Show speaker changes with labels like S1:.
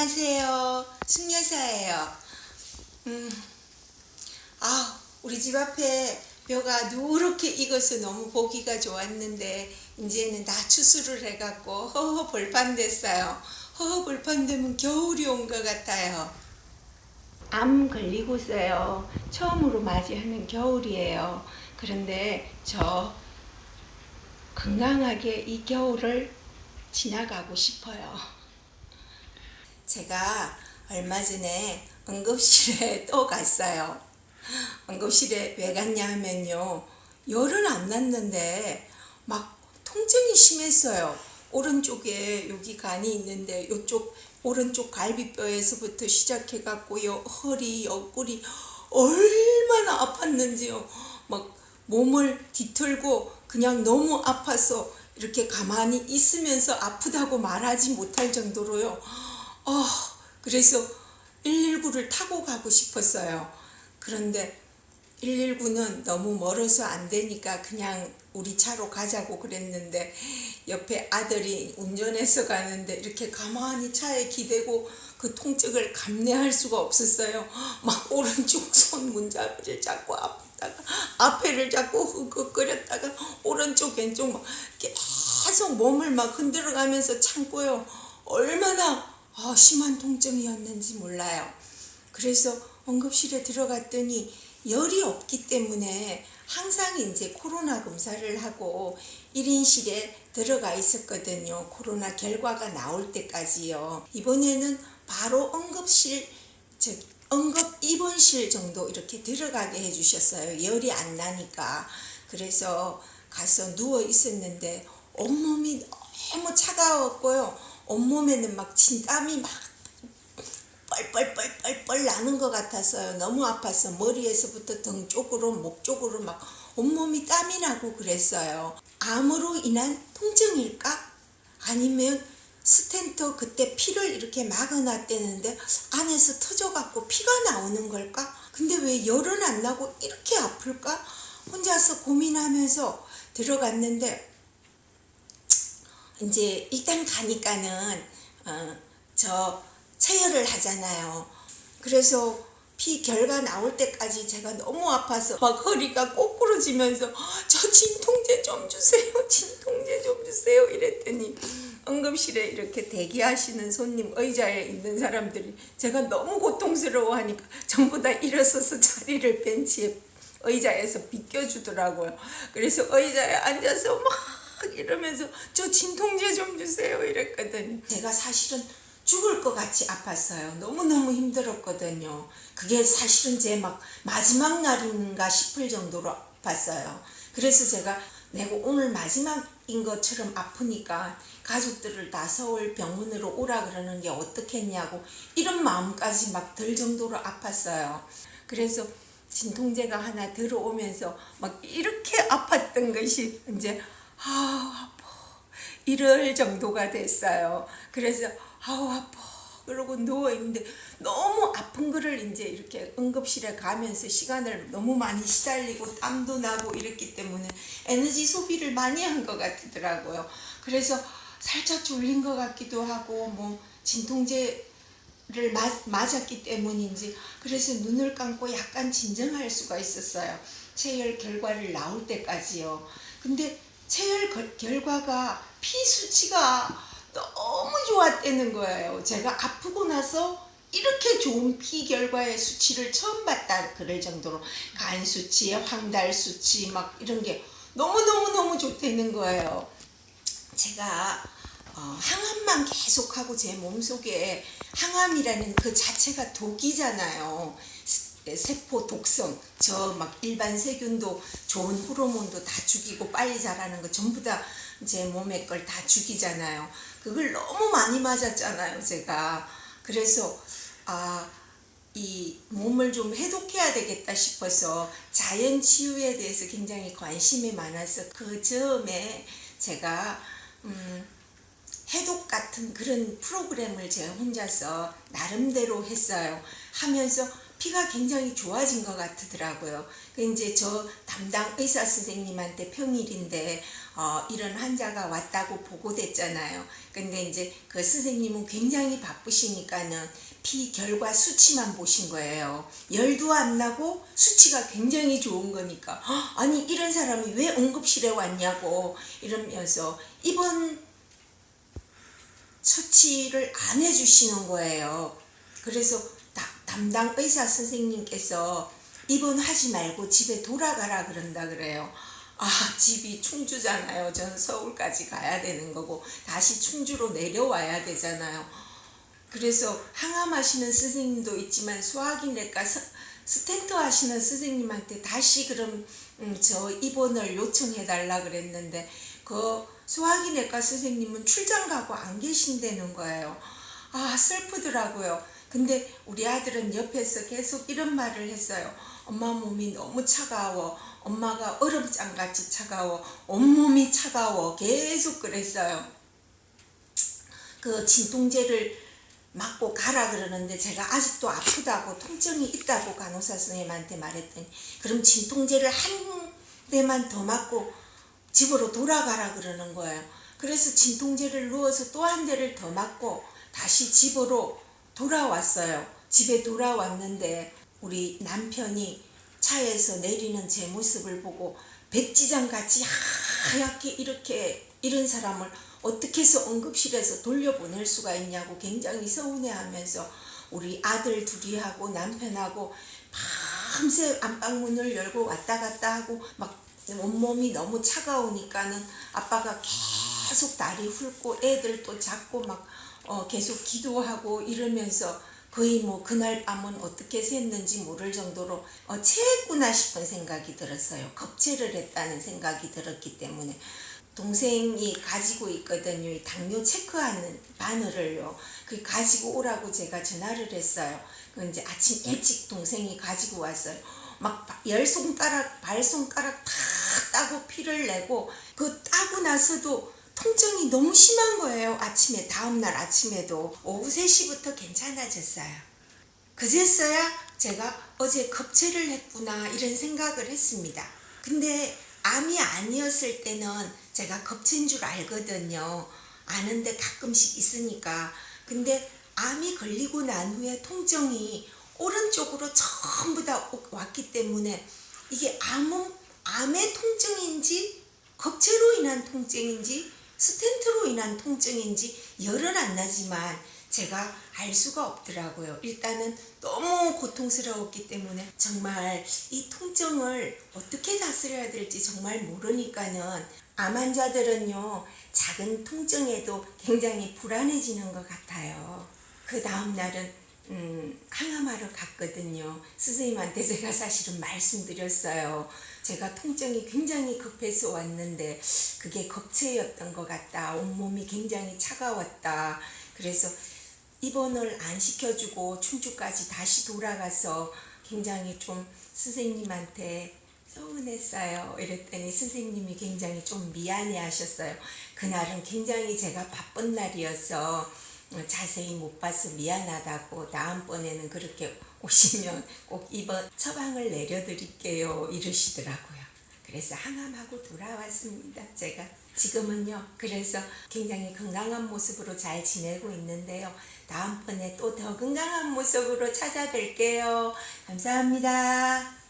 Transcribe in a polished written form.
S1: 안녕하세요. 숙녀사예요. 우리 집 앞에 벼가 누렇게 익어서 너무 보기가 좋았는데 이제는 다 추수를 해갖고 허허 벌판 됐어요. 허허 벌판 되면 겨울이 온 것 같아요. 암 걸리고서요. 처음으로 맞이하는 겨울이에요. 그런데 저 건강하게 이 겨울을 지나가고 싶어요. 제가 얼마 전에 응급실에 또 갔어요. 응급실에 왜 갔냐 하면요. 열은 안 났는데 막 통증이 심했어요. 오른쪽에 여기 간이 있는데 이쪽 오른쪽 갈비뼈에서부터 시작해갖고 허리, 옆구리 얼마나 아팠는지요. 막 몸을 뒤틀고 그냥 너무 아파서 이렇게 가만히 있으면서 아프다고 말하지 못할 정도로요. 그래서 119를 타고 가고 싶었어요. 그런데 119는 너무 멀어서 안 되니까 그냥 우리 차로 가자고 그랬는데 옆에 아들이 운전해서 가는데 이렇게 가만히 차에 기대고 그 통증을 감내할 수가 없었어요. 막 오른쪽 손 문잡이를 잡고 아프다가 앞에를 잡고 흑흑거렸다가 오른쪽 왼쪽 막 계속 몸을 막 흔들어가면서 참고요. 얼마나 심한 통증이었는지 몰라요. 그래서 응급실에 들어갔더니 열이 없기 때문에 항상 이제 코로나 검사를 하고 1인실에 들어가 있었거든요. 코로나 결과가 나올 때까지요. 이번에는 바로 응급 입원실 정도 이렇게 들어가게 해주셨어요. 열이 안 나니까. 그래서 가서 누워 있었는데 온몸이 너무 차가웠고요. 온몸에는 막 진땀이 막 뻘뻘뻘뻘뻘 나는 것 같았어요. 너무 아파서 머리에서부터 등 쪽으로 목 쪽으로 막 온몸이 땀이 나고 그랬어요. 암으로 인한 통증일까? 아니면 스텐트 그때 피를 이렇게 막아놨대는데 안에서 터져갖고 피가 나오는 걸까? 근데 왜 열은 안 나고 이렇게 아플까? 혼자서 고민하면서 들어갔는데 이제 일단 가니까는 저 체열을 하잖아요. 그래서 피 결과 나올 때까지 제가 너무 아파서 막 허리가 꼬꾸러지면서 저 진통제 좀 주세요. 진통제 좀 주세요. 이랬더니 응급실에 이렇게 대기하시는 손님 의자에 있는 사람들이 제가 너무 고통스러워하니까 전부 다 일어서서 자리를 벤치에 의자에서 비껴주더라고요. 그래서 의자에 앉아서 막 이러면서 저 진통제 좀 주세요 이랬거든요. 제가 사실은 죽을 것 같이 아팠어요. 너무너무 힘들었거든요. 그게 사실은 제 막 마지막 날인가 싶을 정도로 아팠어요. 그래서 제가 내가 오늘 마지막인 것처럼 아프니까 가족들을 다 서울 병원으로 오라 그러는 게 어떻겠냐고 이런 마음까지 막 들 정도로 아팠어요. 그래서 진통제가 하나 들어오면서 막 이렇게 아팠던 것이 이제 아파 이럴 정도가 됐어요. 그래서 아파 그러고 누워있는데 너무 아픈 거를 이제 이렇게 응급실에 가면서 시간을 너무 많이 시달리고 땀도 나고 이랬기 때문에 에너지 소비를 많이 한 것 같더라고요. 그래서 살짝 졸린 것 같기도 하고 뭐 진통제를 맞았기 때문인지 그래서 눈을 감고 약간 진정할 수가 있었어요. 체열 결과를 나올 때까지요. 근데 체열 결과가 피 수치가 너무 좋았다는 거예요. 제가 아프고 나서 이렇게 좋은 피 결과의 수치를 처음 봤다 그럴 정도로 간 수치, 황달 수치 막 이런 게 너무 좋다는 거예요. 제가 항암만 계속하고 제 몸속에 항암이라는 그 자체가 독이잖아요. 세포 독성, 저 막 일반 세균도 좋은 호르몬도 다 죽이고 빨리 자라는 거 전부 다 제 몸의 걸 다 죽이잖아요. 그걸 너무 많이 맞았잖아요, 제가. 그래서 이 몸을 좀 해독해야 되겠다 싶어서 자연 치유에 대해서 굉장히 관심이 많아서 그 즈음에 제가 해독 같은 그런 프로그램을 제가 혼자서 나름대로 했어요. 하면서 피가 굉장히 좋아진 것 같더라고요. 그 이제 저 담당 의사 선생님한테 평일인데 이런 환자가 왔다고 보고됐잖아요. 근데 이제 그 선생님은 굉장히 바쁘시니까는 피 결과 수치만 보신 거예요. 열도 안 나고 수치가 굉장히 좋은 거니까 아니 이런 사람이 왜 응급실에 왔냐고 이러면서 입원 처치를 안 해주시는 거예요. 그래서 담당 의사 선생님께서 입원하지 말고 집에 돌아가라 그런다 그래요. 집이 충주잖아요. 저는 서울까지 가야 되는 거고 다시 충주로 내려와야 되잖아요. 그래서 항암하시는 선생님도 있지만 소화기내과 스텐트 하시는 선생님한테 다시 그럼 저 입원을 요청해 달라 그랬는데 그 소화기내과 선생님은 출장 가고 안 계신다는 거예요. 슬프더라고요. 근데 우리 아들은 옆에서 계속 이런 말을 했어요. 엄마 몸이 너무 차가워. 엄마가 얼음장같이 차가워. 온몸이 차가워. 계속 그랬어요. 그 진통제를 맞고 가라 그러는데 제가 아직도 아프다고 통증이 있다고 간호사 선생님한테 말했더니 그럼 진통제를 한 대만 더 맞고 집으로 돌아가라 그러는 거예요. 그래서 진통제를 누워서 또 한 대를 더 맞고 다시 집으로 돌아왔어요. 집에 돌아왔는데 우리 남편이 차에서 내리는 제 모습을 보고 백지장같이 하얗게 이렇게 이런 사람을 어떻게 해서 응급실에서 돌려보낼 수가 있냐고 굉장히 서운해하면서 우리 아들 둘이하고 남편하고 밤새 안방문을 열고 왔다 갔다 하고 막 온몸이 너무 차가우니까는 아빠가 계속 다리 훑고 애들도 잡고 막 계속 기도하고 이러면서 거의 뭐 그날 밤은 어떻게 샜는지 모를 정도로 체했구나 싶은 생각이 들었어요. 급체를 했다는 생각이 들었기 때문에. 동생이 가지고 있거든요. 이 당뇨 체크하는 바늘을요. 그 가지고 오라고 제가 전화를 했어요. 그 이제 아침 일찍 동생이 가지고 왔어요. 막 열 손가락, 발 손가락 다 따고 피를 내고 그 따고 나서도 통증이 너무 심한 거예요. 아침에 다음날 아침에도 오후 3시부터 괜찮아졌어요. 그제서야 제가 어제 급체를 했구나 이런 생각을 했습니다. 근데 암이 아니었을 때는 제가 급체인 줄 알거든요. 아는데 가끔씩 있으니까. 근데 암이 걸리고 난 후에 통증이 오른쪽으로 전부 다 왔기 때문에 이게 암의 통증인지 급체로 인한 통증인지 스텐트로 인한 통증인지 열은 안 나지만 제가 알 수가 없더라고요. 일단은 너무 고통스러웠기 때문에 정말 이 통증을 어떻게 다스려야 될지 정말 모르니까는 암 환자들은요 작은 통증에도 굉장히 불안해지는 것 같아요. 그 다음 날은 항암하러 갔거든요. 선생님한테 제가 사실은 말씀드렸어요. 제가 통증이 굉장히 급해서 왔는데 그게 급체였던 것 같다. 온몸이 굉장히 차가웠다. 그래서 입원을 안 시켜주고 충주까지 다시 돌아가서 굉장히 좀 선생님한테 서운했어요. 이랬더니 선생님이 굉장히 좀 미안해 하셨어요. 그날은 굉장히 제가 바쁜 날이어서 자세히 못 봐서 미안하다고 다음번에는 그렇게 오시면 꼭 입원 처방을 내려드릴게요 이러시더라고요. 그래서 항암하고 돌아왔습니다. 제가 지금은요 그래서 굉장히 건강한 모습으로 잘 지내고 있는데요. 다음번에 또 더 건강한 모습으로 찾아뵐게요. 감사합니다.